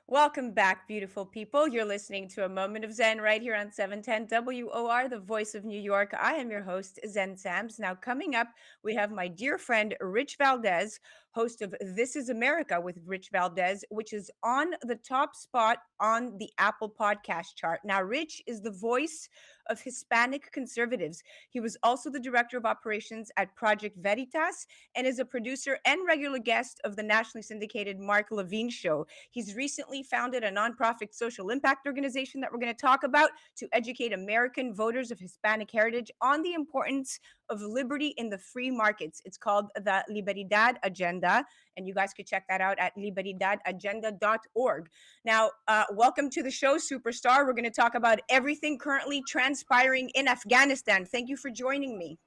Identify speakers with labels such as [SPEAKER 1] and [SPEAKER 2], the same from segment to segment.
[SPEAKER 1] Welcome back, beautiful people. You're listening to A Moment of Zen right here on 710 WOR, the voice of New York. I am your host, Zen Sams. Now, coming up, we have my dear friend, Rich Valdes, host of This is America with Rich Valdes, which is on the top spot on the Apple podcast chart. Now, Rich is the voice of Hispanic conservatives. He was also the director of operations at Project Veritas and is a producer and regular guest of the nationally syndicated Mark Levine Show. He's recently founded a nonprofit social impact organization that we're going to talk about to educate American voters of Hispanic heritage on the importance of liberty in the free markets. It's called the Libertad Agenda, and you guys could check that out at libertadagenda.org. Now, welcome to the show, superstar. We're going to talk about everything currently transpiring in Afghanistan. Thank you for joining me.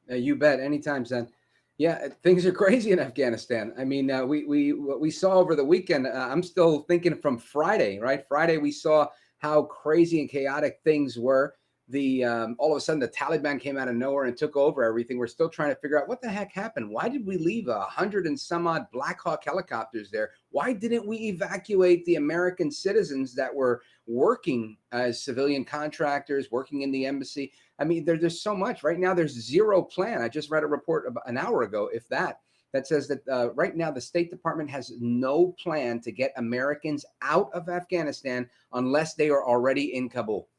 [SPEAKER 2] You bet. Anytime, Zen. Yeah, things are crazy in Afghanistan. I mean, what we saw over the weekend. I'm still thinking from Friday, right? Friday we saw how crazy and chaotic things were. The all of a sudden the Taliban came out of nowhere and took over everything. We're still trying to figure out what the heck happened. Why did we leave 100 and some odd Black Hawk helicopters there? Why didn't we evacuate the American citizens that were working as civilian contractors, working in the embassy? I mean, there's so much. Right now, there's zero plan. I just read a report about an hour ago, if that says that right now the State Department has no plan to get Americans out of Afghanistan unless they are already in Kabul.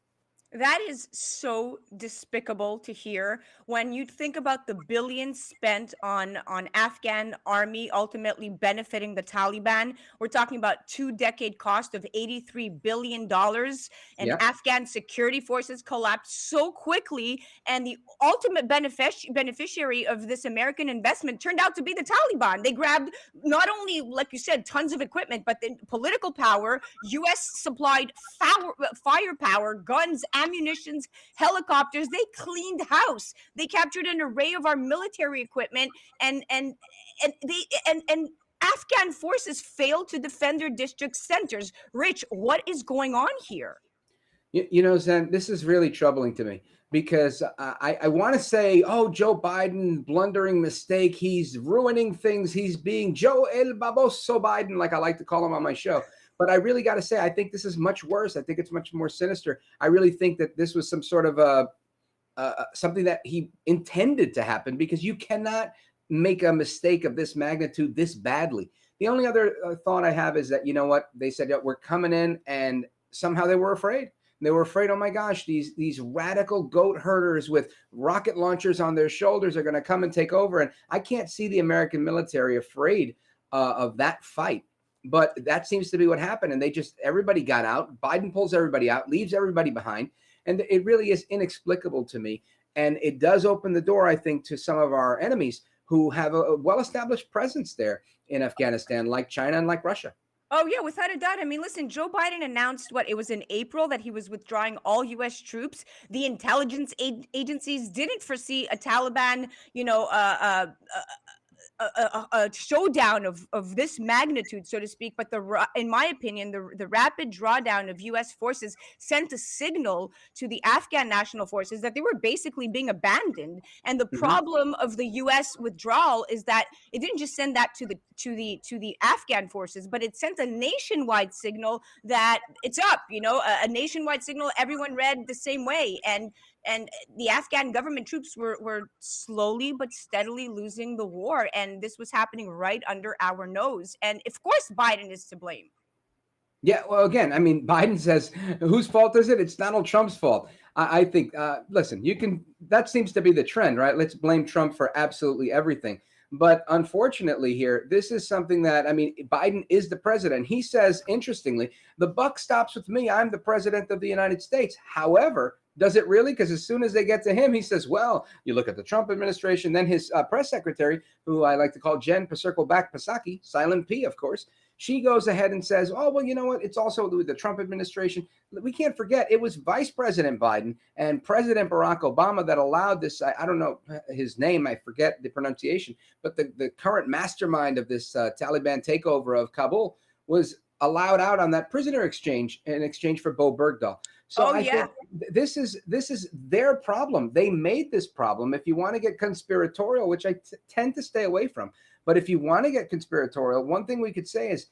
[SPEAKER 1] That is so despicable to hear when you think about the billions spent on Afghan army ultimately benefiting the Taliban. We're talking about 2-decade cost of $83 billion, and
[SPEAKER 2] Yeah.
[SPEAKER 1] Afghan security forces collapsed so quickly, and the ultimate beneficiary of this American investment turned out to be the Taliban. They grabbed not only, like you said, tons of equipment, but the political power, U.S. supplied firepower, guns, ammunitions, helicopters. They cleaned house. They captured an array of our military equipment, and Afghan forces failed to defend their district centers. Rich, what is going on here?
[SPEAKER 2] You know, Zen, this is really troubling to me because I want to say, oh, Joe Biden, blundering mistake. He's ruining things. He's being Joe El Baboso Biden, like I like to call him on my show. But I really got to say, I think this is much worse. I think it's much more sinister. I really think that this was some sort of something that he intended to happen, because you cannot make a mistake of this magnitude this badly. The only other thought I have is that, you know what, they said, yeah, we're coming in, and somehow they were afraid. They were afraid, oh my gosh, these radical goat herders with rocket launchers on their shoulders are going to come and take over. And I can't see the American military afraid of that fight. But that seems to be what happened. And everybody got out. Biden pulls everybody out, leaves everybody behind. And it really is inexplicable to me. And it does open the door, I think, to some of our enemies who have a well-established presence there in Afghanistan, like China and like Russia.
[SPEAKER 1] Oh, yeah, without a doubt. I mean, listen, Joe Biden announced it was in April that he was withdrawing all U.S. troops. The intelligence agencies didn't foresee a Taliban, a showdown of this magnitude, so to speak. But in my opinion, the rapid drawdown of U.S. forces sent a signal to the Afghan national forces that they were basically being abandoned. And the problem of the U.S. withdrawal is that it didn't just send that to the Afghan forces, but it sent a nationwide signal that it's up. A nationwide signal everyone read the same way, and the Afghan government troops were slowly but steadily losing the war. And this was happening right under our nose. And of course, Biden is to blame.
[SPEAKER 2] Yeah, well, again, I mean, Biden says, whose fault is it? It's Donald Trump's fault. I think, listen, that seems to be the trend, right? Let's blame Trump for absolutely everything. But unfortunately here, this is something that, I mean, Biden is the president. He says, interestingly, the buck stops with me. I'm the president of the United States. However, does it really? Because as soon as they get to him, he says, well, you look at the Trump administration, then his press secretary, who I like to call Jen Psaki, Silent P, of course, she goes ahead and says, oh, well, you know what? It's also the Trump administration. We can't forget it was Vice President Biden and President Barack Obama that allowed this. I don't know his name. I forget the pronunciation. But the current mastermind of this Taliban takeover of Kabul was allowed out on that prisoner exchange in exchange for Bo Bergdahl. So I think this is their problem. They made this problem. If you want to get conspiratorial, which I tend to stay away from, but if you want to get conspiratorial, one thing we could say is,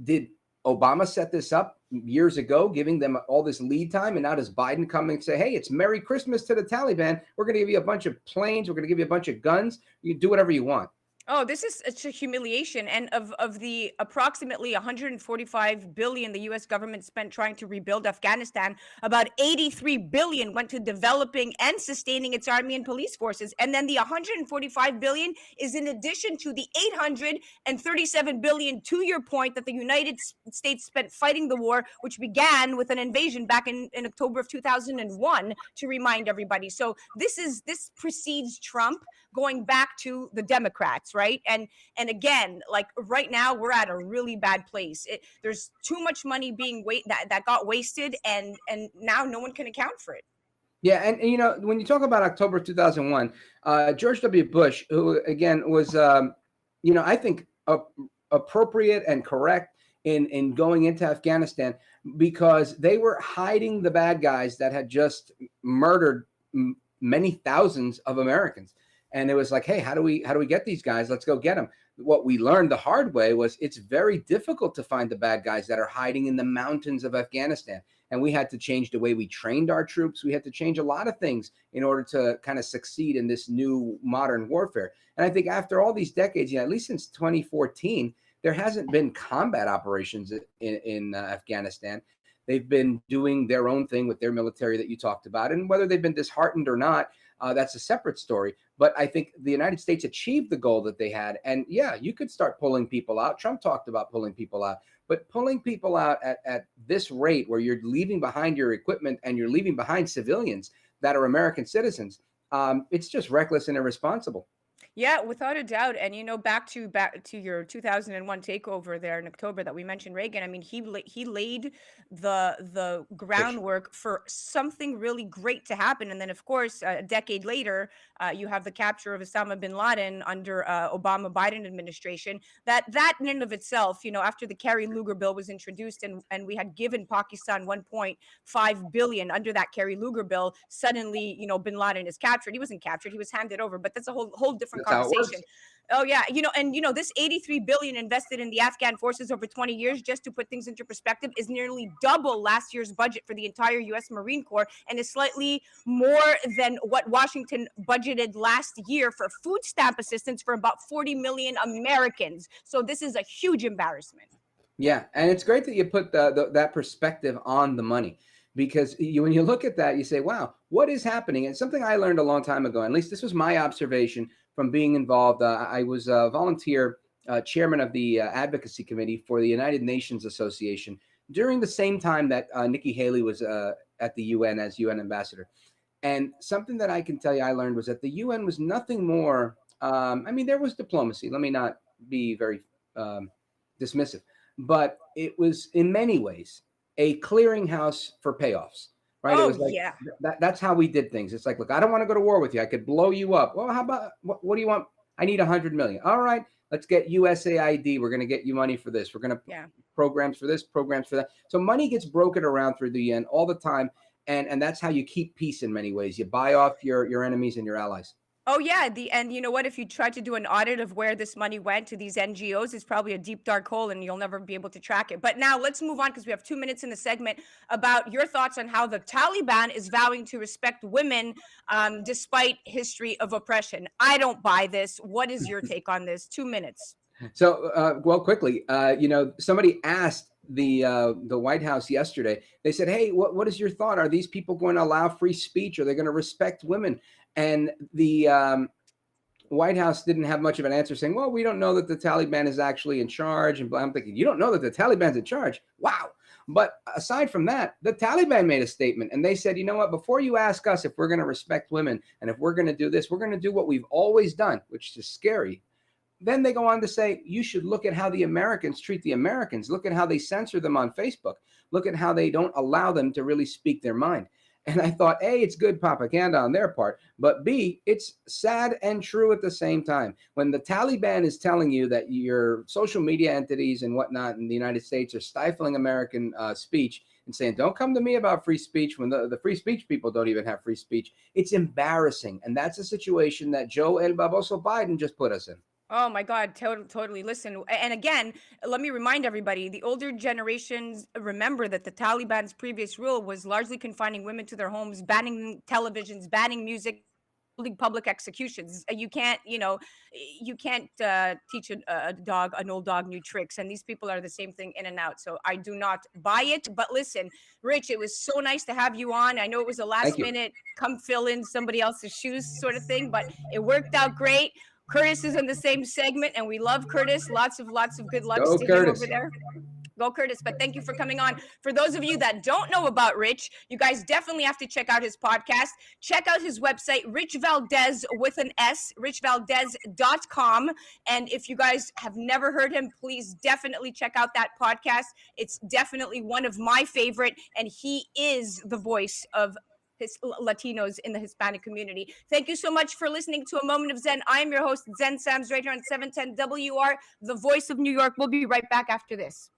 [SPEAKER 2] did Obama set this up years ago, giving them all this lead time. And now does Biden come and say, hey, it's Merry Christmas to the Taliban. We're going to give you a bunch of planes. We're going to give you a bunch of guns. You do whatever you want.
[SPEAKER 1] Oh, this is such a humiliation. And of the approximately 145 billion the US government spent trying to rebuild Afghanistan, about 83 billion went to developing and sustaining its army and police forces. And then the 145 billion is in addition to the 837 billion, to your point, that the United States spent fighting the war, which began with an invasion back in October of 2001, to remind everybody. So this precedes Trump going back to the Democrats, right? And again, like right now, we're at a really bad place. There's too much money being that got wasted, and now no one can account for it.
[SPEAKER 2] Yeah, and you know, when you talk about October 2001, George W. Bush, who again was, you know, I think appropriate and correct in going into Afghanistan, because they were hiding the bad guys that had just murdered many thousands of Americans. And it was like, hey, how do we get these guys? Let's go get them. What we learned the hard way was it's very difficult to find the bad guys that are hiding in the mountains of Afghanistan. And we had to change the way we trained our troops. We had to change a lot of things in order to kind of succeed in this new modern warfare. And I think after all these decades, you know, at least since 2014, there hasn't been combat operations in Afghanistan. They've been doing their own thing with their military that you talked about. And whether they've been disheartened or not, that's a separate story. But I think the United States achieved the goal that they had. And yeah, you could start pulling people out. Trump talked about pulling people out. But pulling people out at this rate, where you're leaving behind your equipment and you're leaving behind civilians that are American citizens, it's just reckless and irresponsible.
[SPEAKER 1] Yeah, without a doubt. And you know, back to your 2001 takeover there in October that we mentioned, Reagan. I mean, he laid the groundwork for something really great to happen. And then, of course, a decade later, you have the capture of Osama bin Laden under Obama Biden administration. That in and of itself, you know, after the Kerry Lugar bill was introduced, and we had given Pakistan 1.5 billion under that Kerry Lugar bill, suddenly, you know, bin Laden is captured. He wasn't captured; he was handed over. But that's a whole different conversation. Oh yeah, you know, and you know, this 83 billion invested in the Afghan forces over 20 years, just to put things into perspective, is nearly double last year's budget for the entire US Marine Corps, and is slightly more than what Washington budgeted last year for food stamp assistance for about 40 million Americans. So this is a huge embarrassment.
[SPEAKER 2] Yeah, and it's great that you put that perspective on the money, because when you look at that, you say, wow, what is happening? And something I learned a long time ago, at least this was my observation from being involved. I was a volunteer chairman of the advocacy committee for the United Nations Association during the same time that Nikki Haley was at the UN as UN ambassador. And something that I can tell you I learned was that the UN was nothing more. I mean, there was diplomacy. Let me not be very dismissive, but it was in many ways a clearinghouse for payoffs. Right.
[SPEAKER 1] Oh,
[SPEAKER 2] it was like,
[SPEAKER 1] yeah.
[SPEAKER 2] That's how we did things. It's like, look, I don't want to go to war with you. I could blow you up. Well, how about, what do you want? I need 100 million. All right, let's get USAID. We're going to get you money for this. We're going to programs for this, programs for that. So money gets broken around through the UN all the time. And that's how you keep peace in many ways. You buy off your enemies and your allies.
[SPEAKER 1] Oh yeah, and you know what? If you try to do an audit of where this money went to these NGOs, it's probably a deep dark hole, and you'll never be able to track it. But now let's move on, because we have 2 minutes in the segment, about your thoughts on how the Taliban is vowing to respect women despite history of oppression. I don't buy this. What is your take on this? 2 minutes.
[SPEAKER 2] So, well, quickly, you know, somebody asked the White House yesterday. They said, "Hey, what is your thought? Are these people going to allow free speech? Are they going to respect women?" And the White House didn't have much of an answer, saying, "Well, we don't know that the Taliban is actually in charge." And I'm thinking, you don't know that the Taliban's in charge? Wow. But aside from that, the Taliban made a statement, and they said, you know what, before you ask us if we're going to respect women and if we're going to do this, we're going to do what we've always done, which is scary. Then they go on to say, you should look at how the Americans treat the Americans. Look at how they censor them on Facebook. Look at how they don't allow them to really speak their mind. And I thought, A, it's good propaganda on their part, but B, it's sad and true at the same time. When the Taliban is telling you that your social media entities and whatnot in the United States are stifling American speech and saying, don't come to me about free speech, when the free speech people don't even have free speech, it's embarrassing. And that's a situation that Joe El Baboso Biden just put us in.
[SPEAKER 1] Oh my God, totally. Listen, and again, let me remind everybody, the older generations remember that the Taliban's previous rule was largely confining women to their homes, banning televisions, banning music, holding public executions. You can't, you can't teach a dog, an old dog, new tricks. And these people are the same thing in and out. So I do not buy it. But listen, Rich, it was so nice to have you on. I know it was a
[SPEAKER 2] Thank
[SPEAKER 1] last
[SPEAKER 2] you.
[SPEAKER 1] minute, come fill in somebody else's shoes sort of thing, but it worked out great. Curtis is in the same segment, and we love Curtis. Lots of good lucks
[SPEAKER 2] Go,
[SPEAKER 1] to him over
[SPEAKER 2] Curtis.
[SPEAKER 1] there. Go, Curtis. But thank you for coming on. For those of you that don't know about Rich, you guys definitely have to check out his podcast. Check out his website, Rich Valdes with an S, richvaldes.com. And if you guys have never heard him, please definitely check out that podcast. It's definitely one of my favorite, and he is the voice of Latinos in the Hispanic community. Thank you so much for listening to A Moment of Zen. I am your host, Zen Sams, right here on 710 WR, the voice of New York. We'll be right back after this.